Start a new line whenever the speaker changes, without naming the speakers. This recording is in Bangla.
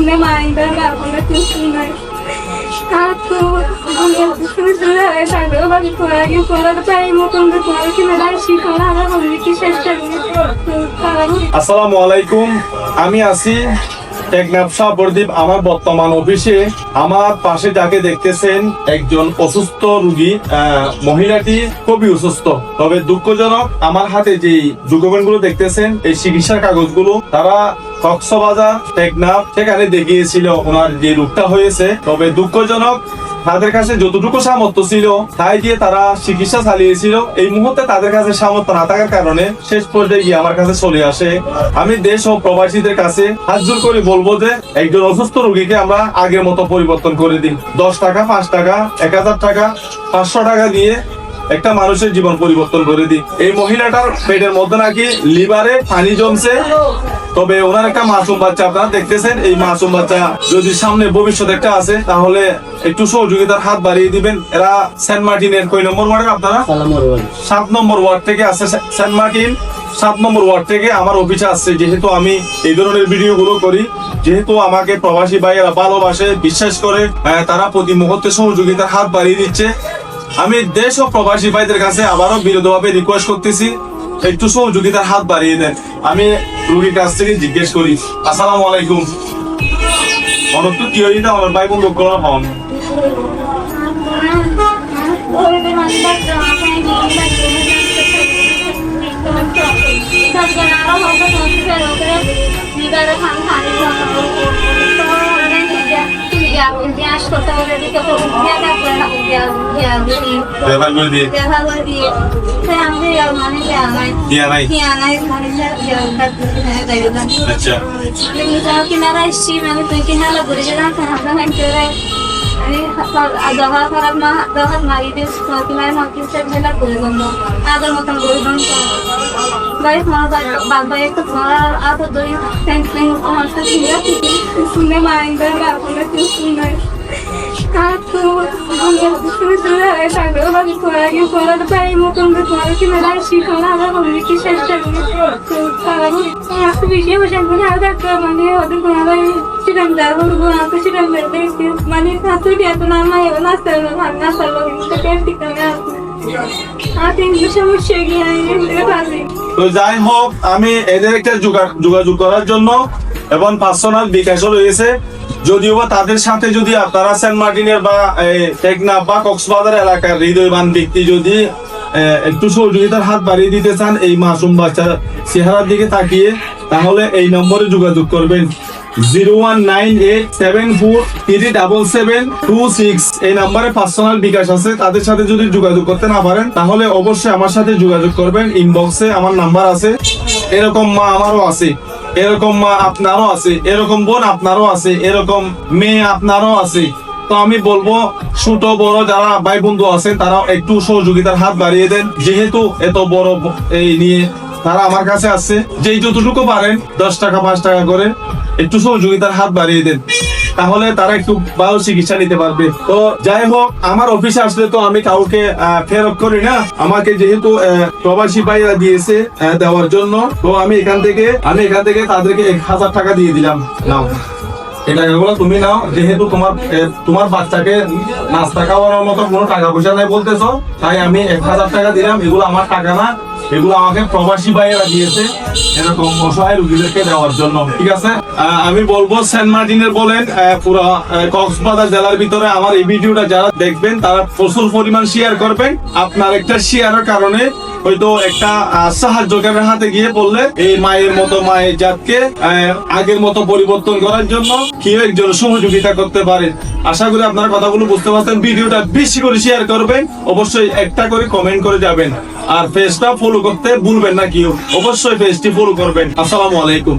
ne mind la con la tusina tanto
আসসালামু আলাইকুম। আমি আছি টেকনাফ শাহবরদ্বীপ। আমার বর্তমান অফিসে আমার পাশে যাকে দেখতেছেন একজন অসুস্থ রোগী। মহিলাটি খুবই অসুস্থ, তবে দুঃখজনক আমার হাতে যে ডকুমেন্ট গুলো দেখতেছেন, এই চিকিৎসার কাগজগুলো তারা কক্সবাজার টেকনাফ সেখানে দেখিয়েছিল ওনার যে রোগটা হয়েছে। তবে দুঃখজনক তাদের কাছে যতটুকু সামর্থ্য ছিল তাই দিয়ে তারা চিকিৎসা চালিয়েছিল। এই মুহূর্তে তাদের কাছে সামর্থ্য না থাকার কারণে শেষ পর্যায়ে গিয়ে আমার কাছে চলে আসে। আমি দেশ ও প্রবাসীদের কাছে হাত জোর করে বলবো যে একজন অসুস্থ রোগীকে আমরা আগের মতো পরিবর্তন করে দিই। 10 টাকা, 5 টাকা, 1000 টাকা, 500 টাকা দিয়ে একটা মানুষের জীবন পরিবর্তন করে দিই। এই মহিলাটার পেটের মধ্যে নাকি লিভারে পানি জমছে। তবে ওনার একটা মাসুম বাচ্চা আপনারা দেখতেছেন। এই মাসুম বাচ্চা যদি সামনে ভবিষ্যৎ একটা আছে, তাহলে একটু সহযোগিতার হাত বাড়িয়ে দিবেন। এরা সেন্ট মার্টিনের কয় নম্বর ওয়ার্ড? আপনারা 7 নম্বর ওয়ার্ড থেকে আসছে। সেন্ট মার্টিন 7 নম্বর ওয়ার্ড থেকে আমার অফিসে আসছে। যেহেতু আমি এই ধরনের ভিডিও গুলো করি, যেহেতু আমাকে প্রবাসী ভাইয়েরা ভালোবাসে, বিশ্বাস করে, তারা প্রতি মুহূর্তে সহযোগিতার হাত বাড়িয়ে দিচ্ছে। আমি দেশ ও প্রবাসী ভাইদের কাছে আবারও বিরোধভাবে রিকোয়েস্ট করতেছি, একটু সহযোগিতার হাত বাড়িয়ে দেন। আমি রোগীর কাছ থেকে জিজ্ঞেস করি, আসসালামু আলাইকুম, অনেক তো কি হয়েছে আমার ভাই বন্ধু করা হন? তো যাই হোক, আমি এদের একটা যোগাযোগ করার জন্য এবং পার্সোনাল বিকাশও রয়েছে। যদিও বা তাদের সাথে যদি আপনারা সেন্ট মার্টিনের বা টেকনাফ বা কক্সবাজার এলাকার হৃদয়বান ব্যক্তি যদি একটু সহযোগিতার হাত বাড়িয়ে দিতে চান এই মাসুম বাচ্চার চেহারার দিকে তাকিয়ে, তাহলে এই নম্বরে যোগাযোগ করবেন। 019874377726 এই নম্বরে পার্সোনাল বিকাশ আছে। তাদের সাথে যদি যোগাযোগ করতে না পারেন, তাহলে অবশ্যই আমার সাথে যোগাযোগ করবেন। ইনবক্সে আমার নাম্বার আছে। এরকম মা আমারও আছে, এরকম মা আপনারও আছে, এরকম বোন আপনারও আছে, এরকম মেয়ে আপনারও আছে। তো আমি বলবো ছোট বড় যারা ভাই বন্ধু আছেন, তারা একটু সহযোগিতার হাত বাড়িয়ে দেন। যেহেতু এত বড় এই নিয়ে তারা আমার কাছে আসছে, যেই যতটুকু পারেন 10 টাকা 5 টাকা করে একটু সহযোগিতার হাত বাড়িয়ে দেন, তাহলে তারা একটু ভালো চিকিৎসা নিতে পারবে। তো যাই হোক, আমার অফিসে আসলে তো আমি কাউকে ফেরত করি না। আমাকে যেহেতু প্রবাসী ভাইরা দিয়েছে দেওয়ার জন্য, তো আমি এখান থেকে তাদেরকে 1000 টাকা দিয়ে দিলাম। নাও, এই টাকাগুলো তুমি নাও। যেহেতু তোমার বাচ্চাকে নাস্তা খাওয়ানোর মতো কোনো টাকা পয়সা নাই বলতেছো, তাই আমি 1000 টাকা দিলাম। এগুলো আমার টাকা না, এগুলো আমাকে প্রবাসী ভাইয়েরা দিয়েছে এরকম অসহায় রোগীদেরকে দেওয়ার জন্য। ঠিক আছে, আমি বলবো সেন্ট মার্টিনের বলেন পুরো কক্সবাজার জেলার ভিতরে আমার এই ভিডিওটা যারা দেখবেন, তারা প্রচুর পরিমাণ শেয়ার করবেন। আপনার একটা শেয়ারের কারণে হয়তো একটা সাহায্যকারের হাতে গিয়ে বললে এই মায়ের মতো মায়ের জাতকে আগের মতো পরিবর্তন করার জন্য কেউ একজন সহযোগিতা করতে পারে। আশা করি আপনারা কথাগুলো বুঝতে পারছেন। ভিডিওটা বেশি করে শেয়ার করবেন, অবশ্যই একটা করে কমেন্ট করে যাবেন, আর পেজটা ফলো করতে ভুলবেন না কেউ। অবশ্যই পেজটি ফলো করবেন। আসসালামু আলাইকুম।